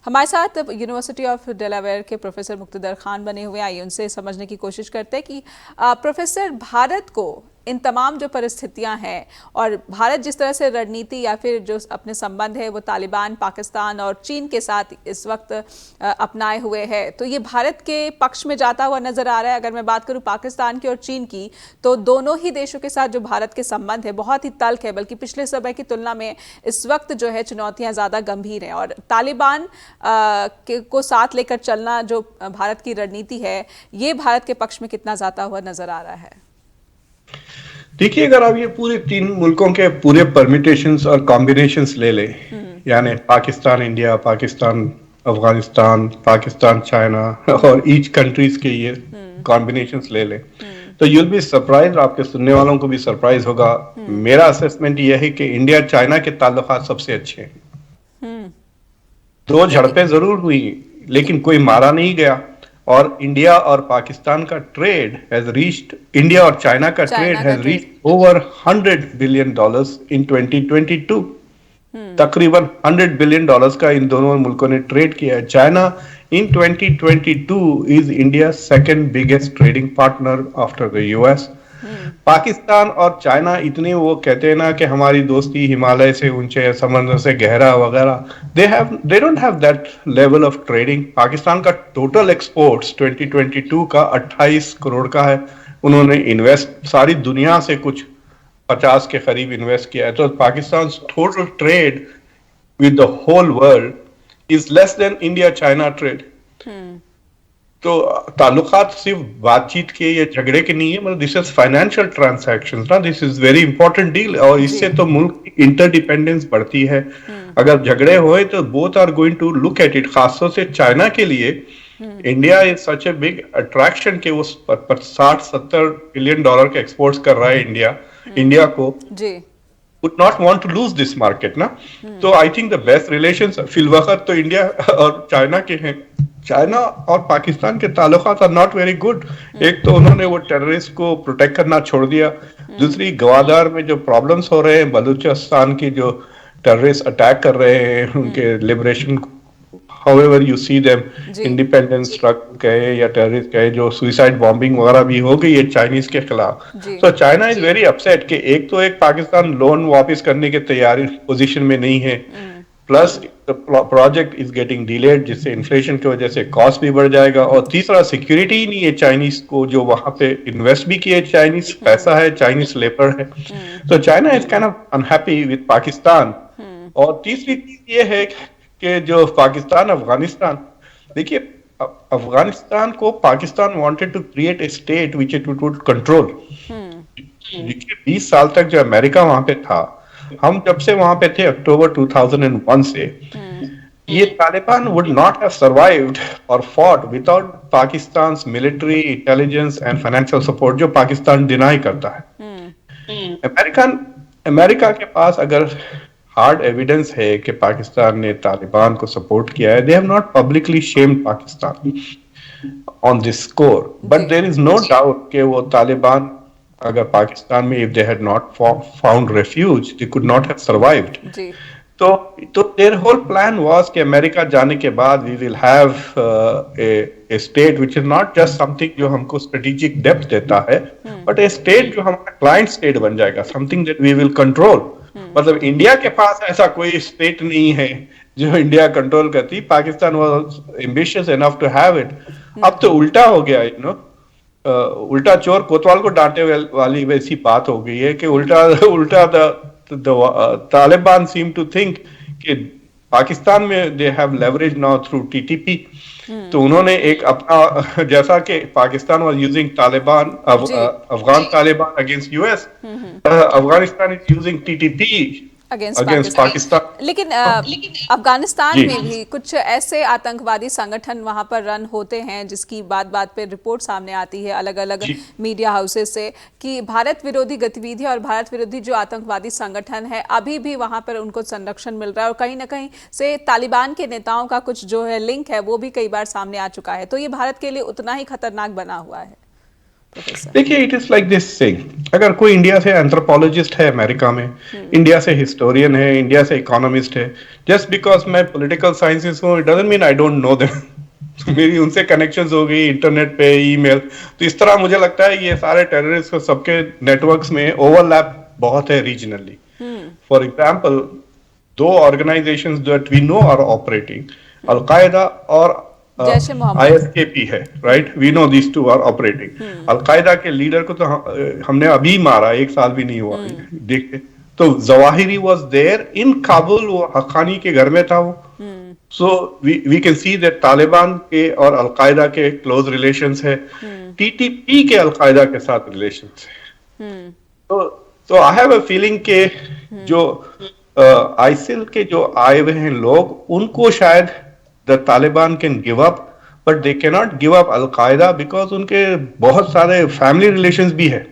हमारे साथ यूनिवर्सिटी ऑफ डेलावेयर के प्रोफेसर मुक्तदर खान बने हुए हैं। आइए उनसे समझने की कोशिश करते हैं कि प्रोफेसर, भारत को इन तमाम जो परिस्थितियां हैं और भारत जिस तरह से रणनीति या फिर जो अपने संबंध है वो तालिबान, पाकिस्तान और चीन के साथ इस वक्त अपनाए हुए है, तो ये भारत के पक्ष में जाता हुआ नजर आ रहा है। अगर मैं बात करूं पाकिस्तान की और चीन की, तो दोनों ही देशों के साथ जो भारत के संबंध है बहुत ही तल्ख है, बल्कि पिछले समय की तुलना में इस वक्त जो है चुनौतियां ज्यादा गंभीर हैं, और तालिबान को साथ लेकर चलना जो भारत की रणनीति है, ये भारत के पक्ष में कितना जाता हुआ नजर आ रहा है? देखिए, अगर आप ये पूरे 3 मुल्कों के पूरे परमिटेशंस और कॉम्बिनेशंस ले लें, यानी पाकिस्तान इंडिया, पाकिस्तान अफगानिस्तान, पाकिस्तान चाइना, और ईच कंट्रीज के ये कॉम्बिनेशंस ले लें, तो यूल बी सरप्राइज, आपके सुनने वालों को भी सरप्राइज होगा। मेरा असेसमेंट ये है कि इंडिया चाइना के ताल्लुकात सबसे अच्छे हैं। 2 झड़पें जरूर हुई, लेकिन कोई मारा नहीं गया, और इंडिया और पाकिस्तान का ट्रेड हैज रीच्ड, इंडिया और चाइना का trade has reached over $100 billion in 2022। तकरीबन $100 बिलियन का इन दोनों मुल्कों ने ट्रेड किया है। China in 2022 is India second biggest trading partner after the US. Pakistan और चाइना इतने, वो कहते हैं ना कि हमारी दोस्ती हिमालय से ऊंचे, समंदर से गहरा वगैरह, they don't have that level of trading. Pakistan का टोटल एक्सपोर्ट्स 2022 का 28 करोड़ का है। उन्होंने इन्वेस्ट सारी दुनिया से कुछ 50 के करीब इन्वेस्ट किया है। तो Pakistan total trade with the whole world is less than India China trade. तो ताल्लुकात सिर्फ बातचीत के या झगड़े के नहीं है, मतलब दिस इज फाइनेंशियल ट्रांसैक्शंस ना, this is very important deal, और इससे तो मुल्क की इंटरडिपेंडेंस बढ़ती है। अगर झगड़े होए तो both are going to look at it. खासतौर से चाइना के लिए India is such a big attraction कि वो 60-70 बिलियन डॉलर के एक्सपोर्ट्स कर रहा है इंडिया को जी would not want to lose this market ना। तो I think the best relations फिलवक्त तो इंडिया और चाइना के हैं। चाइना और पाकिस्तान के ताल्लुकात आर नॉट वेरी गुड। एक तो उन्होंने वो टेररिस्ट को प्रोटेक्ट करना छोड़ दिया, दूसरी गवादार में जो प्रॉब्लम्स हो रहे हैं, बलूचिस्तान की जो टेररिस्ट अटैक कर रहे हैं उनके liberation, however you see them, independence truck कहे या टेररिस्ट कहे, जो सुसाइड बॉम्बिंग वगैरह भी हो गई है चाइनीज के खिलाफ। तो चाइना इज वेरी अपसेट कि एक पाकिस्तान लोन वापस करने के तैयारी पोजीशन में नहीं है, plus project is getting delayed, जिससे इन्फ्लेशन की वजह से कॉस्ट भी बढ़ जाएगा, और तीसरा सिक्योरिटी ही नहीं है चाइनीज को, जो वहां पे इन्वेस्ट भी किए चाइनीज पैसा है, चाइनीज लेबर है। तो China is kind of unhappy with Pakistan. और तीसरी चीज ये है कि जो पाकिस्तान अफगानिस्तान, देखिए अफगानिस्तान को Pakistan wanted to create a state which it would control. देखिए 20 साल तक जो अमेरिका वहां पे था, हम जब से वहां पे थे अक्टूबर 2001 से, ये Taliban would not have survived or fought without Pakistan's military, intelligence and financial support, जो पाकिस्तान डिनाई करता है। अमेरिकन अमेरिका के पास अगर हार्ड एविडेंस है कि पाकिस्तान ने तालिबान को सपोर्ट किया है, they have not publicly shamed Pakistan on this score, but there is no doubt कि वो तालिबान अगर पाकिस्तान में if they had not found refuge they could not have survived. तो देयर होल प्लान वाज कि अमेरिका जाने के बाद we will have a state which is not just something जो हमको स्ट्रेटेजिक डेप्थ देता है, बट ए स्टेट जो हमारा क्लाइंट स्टेट बन जाएगा, something that we will control. मतलब इंडिया के पास ऐसा कोई स्टेट नहीं है जो इंडिया कंट्रोल करती। Pakistan was ambitious enough to have it. अब तो उल्टा हो गया, यू नो, उल्टा चोर कोतवाल को डांटे वाली वैसी बात हो गई है कि उल्टा तालिबान सीम टू थिंक कि पाकिस्तान में they have leverage now through TTP. तो उन्होंने एक अपना, जैसा कि Pakistan was using Taliban Afghan Taliban against US, Afghanistan is using TTP against Pakistan. लेकिन अफगानिस्तान में भी कुछ ऐसे आतंकवादी संगठन वहां पर रन होते हैं जिसकी बात बात पे रिपोर्ट सामने आती है अलग अलग मीडिया हाउसेस से कि भारत विरोधी गतिविधि और भारत विरोधी जो आतंकवादी संगठन है अभी भी वहां पर उनको संरक्षण मिल रहा है, और कहीं ना कहीं से तालिबान के नेताओं का कुछ जो है लिंक है वो भी कई बार सामने आ चुका है। तो ये भारत के लिए उतना ही खतरनाक बना हुआ है। देखिए, it is like this thing, अगर कोई इंडिया से एंथ्रोपोलॉजिस्ट है अमेरिका में, इंडिया से हिस्टोरियन है, इंडिया से इकोनॉमिस्ट है, जस्ट बिकॉज मैं पॉलिटिकल साइंसेस हूँ it doesn't mean I don't know them. मेरी उनसे कनेक्शंस हो गई इंटरनेट पे, ईमेल, तो इस तरह मुझे लगता है ये सारे टेररिस्ट सबके नेटवर्क्स में ओवरलैप बहुत है रीजनली। फॉर एग्जाम्पल, दो organisations that we know are operating, al Qaeda और ISKP है, right? We know this two are operating. Al Qaeda के लीडर को तो हमने अभी मारा, एक साल भी नहीं हुआ देखते। तो Zawahiri was there in Kabul, वो हक्कानी के घर में था वो। So we can see that Taliban के और अलकायदा के क्लोज रिलेशंस है, टीटीपी के अलकायदा के साथ रिलेशंस है। तो आई हैव अ फीलिंग के जो आईसिल के जो आए हुए हैं लोग, उनको शायद the Taliban can give up, but they cannot give up Al-Qaeda because उनके बहुत सारे family relations भी है।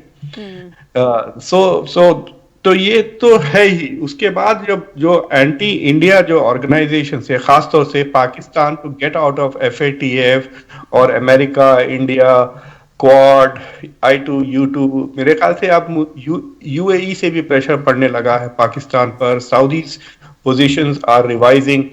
तो ये तो है ही। उसके बाद जो एंटी इंडिया जो ऑर्गेनाइजेशन है, खासतौर से Pakistan to get out of FATF और अमेरिका, इंडिया, क्वाड, I2U2, मेरे ख्याल से अब UAE से भी प्रेशर पड़ने लगा है पाकिस्तान पर। Saudis positions are revising.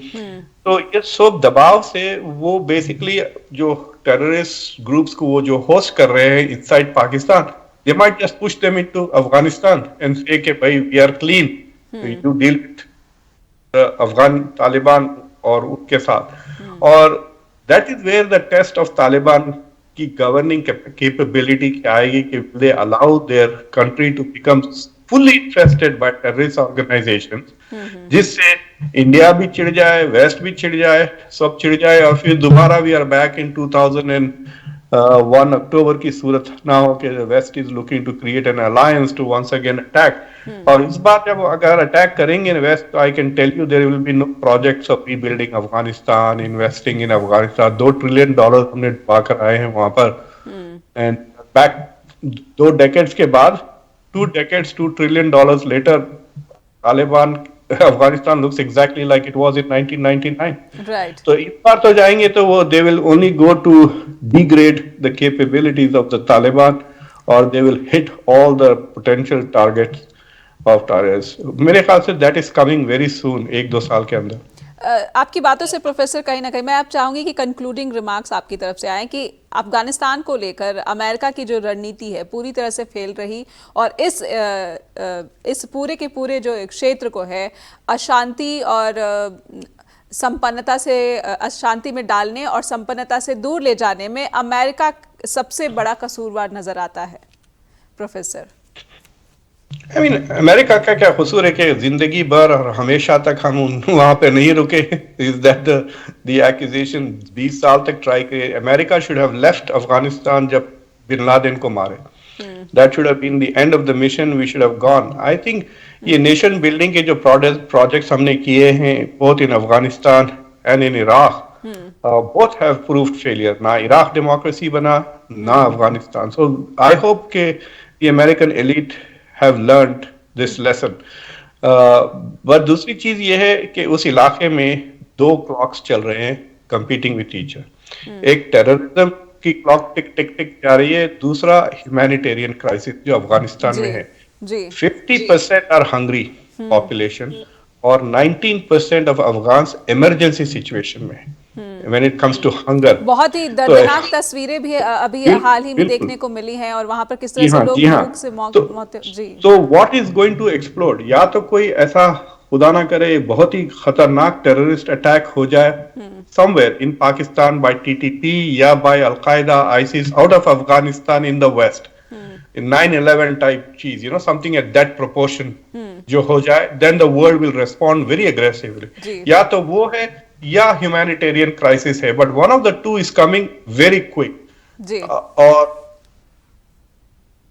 तो ये सब दबाव से वो बेसिकली जो टेररिस्ट ग्रुप्स को वो जो होस्ट कर रहे हैं inside Pakistan, they might just push them into Afghanistan and से कि भाई we are clean, you deal with Afghan Taliban और उनके साथ। और that is where the test of Taliban की गवर्निंग कैपेबिलिटी क्या आएगी कि they allow their country to become fully interested by terrorist organizations, जिससे इंडिया भी चिढ़ जाए, वेस्ट भी चिढ़ जाए, सब चिढ़ जाए, और फिर दोबारा we are back in 2001 October की सूरत ना हो कि West is looking to create an alliance to once again attack. और इस बार जब अगर अटैक करेंगे वेस्ट, तो I can tell you there will be no projects of rebuilding Afghanistan, investing in Afghanistan. $2 trillion हमने डुबा कर आए हैं वहां पर, एंड बैक 2 डेकेड्स के बाद, 2 decades, $2 trillion later, Taliban, Afghanistan looks exactly like it was in 1999. Right. So इस बार तो जाएंगे तो वो they will only go to degrade the capabilities of the Taliban, or they will hit all the potential targets of terrorists. मेरे ख्याल से that is coming very soon, 1-2 साल के अंदर। आपकी बातों से प्रोफेसर कहीं ना कहीं मैं आप चाहूंगी कि कंक्लूडिंग रिमार्क्स आपकी तरफ से आए कि अफगानिस्तान को लेकर अमेरिका की जो रणनीति है पूरी तरह से फेल रही, और इस पूरे के पूरे जो क्षेत्र को है अशांति और संपन्नता से, अशांति में डालने और संपन्नता से दूर ले जाने में अमेरिका सबसे बड़ा कसूरवार नजर आता है। प्रोफेसर, I mean, अमेरिका का क्या कसूर है कि जिंदगी भर और हमेशा तक हम वहां पे नहीं रुके? Is that the accusation? 20 साल तक ट्राई किए। America should have left Afghanistan जब बिन लादेन को मारे। That should have been the end of the mission. We should have gone. I think ये नेशन बिल्डिंग के जो प्रोजेक्ट्स हमने किए हैं both in Afghanistan and in Iraq, both have proved failure. Na Iraq democracy bana, na Afghanistan. So I hope that the American elite have learned this lesson. But दूसरी चीज ये है कि उस इलाके में दो क्लॉक्स चल रहे हैं competing with each other. एक टेररिज्म की क्लॉक टिक टिक टिक जा रही है, दूसरा ह्यूमैनिटेरियन क्राइसिस जो अफगानिस्तान में है. 50% आर हंग्री पॉपुलेशन और 19% ऑफ अफगान्स इमरजेंसी सिचुएशन में है when it comes to hunger. बहुत ही दर्दनाक तस्वीरें भी अभी हाल ही में देखने को मिली हैं और वहां पर किस तरह से लोग भूख से मौत. जी. So what is going to explode? या तो कोई ऐसा खुदा ना करे बहुत ही खतरनाक टेररिस्ट अटैक हो जाए somewhere in Pakistan by TTP या by Al-Qaeda, ISIS out of Afghanistan in the West. In 9/11 type cheese, you know, something at that proportion जो हो जाए, then the world will respond very aggressively. या तो वो है या humanitarian crisis है, but one of the two is coming very quick. और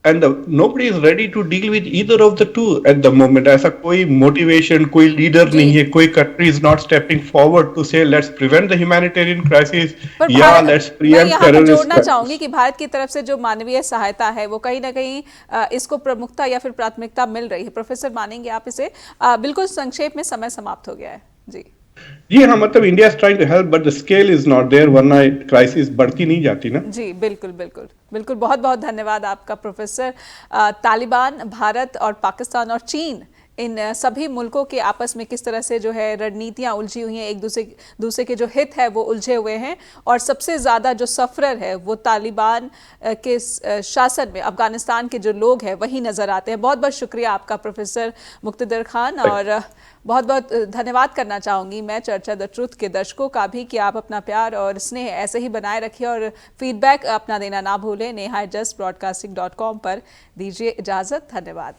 and nobody is ready to deal with either of the two at the moment. ऐसा कोई motivation, कोई leader नहीं है, कोई country is not stepping forward to say let's prevent the humanitarian crisis या let's preempt terrorist. मैं जोड़ना चाहूंगी कि भारत की तरफ से जो मानवीय सहायता है वो कहीं ना कहीं इसको प्रमुखता या फिर प्राथमिकता मिल रही है. प्रोफेसर मानेंगे आप इसे? बिल्कुल संक्षेप में, समय समाप्त हो गया है. जी हाँ, मतलब India is trying to help but the scale is not there, वरना क्राइसिस बढ़ती नहीं जाती ना. जी बिल्कुल बिल्कुल बिल्कुल. बहुत बहुत धन्यवाद आपका प्रोफेसर. तालिबान, भारत और पाकिस्तान और चीन, इन सभी मुल्कों के आपस में किस तरह से जो है रणनीतियां उलझी हुई हैं, एक दूसरे के जो हित है वो उलझे हुए हैं और सबसे ज़्यादा जो सफरर है वो तालिबान के शासन में अफगानिस्तान के जो लोग हैं वही नज़र आते हैं. बहुत बहुत शुक्रिया आपका प्रोफेसर मुक्तदर खान. और बहुत बहुत धन्यवाद करना चाहूँगी मैं चर्चा द ट्रुथ के दर्शकों का भी कि आप अपना प्यार और स्नेह ऐसे ही बनाए रखिए और फीडबैक अपना देना ना भूलें. नेहा@justbroadcasting.com पर दीजिए इजाज़त. धन्यवाद.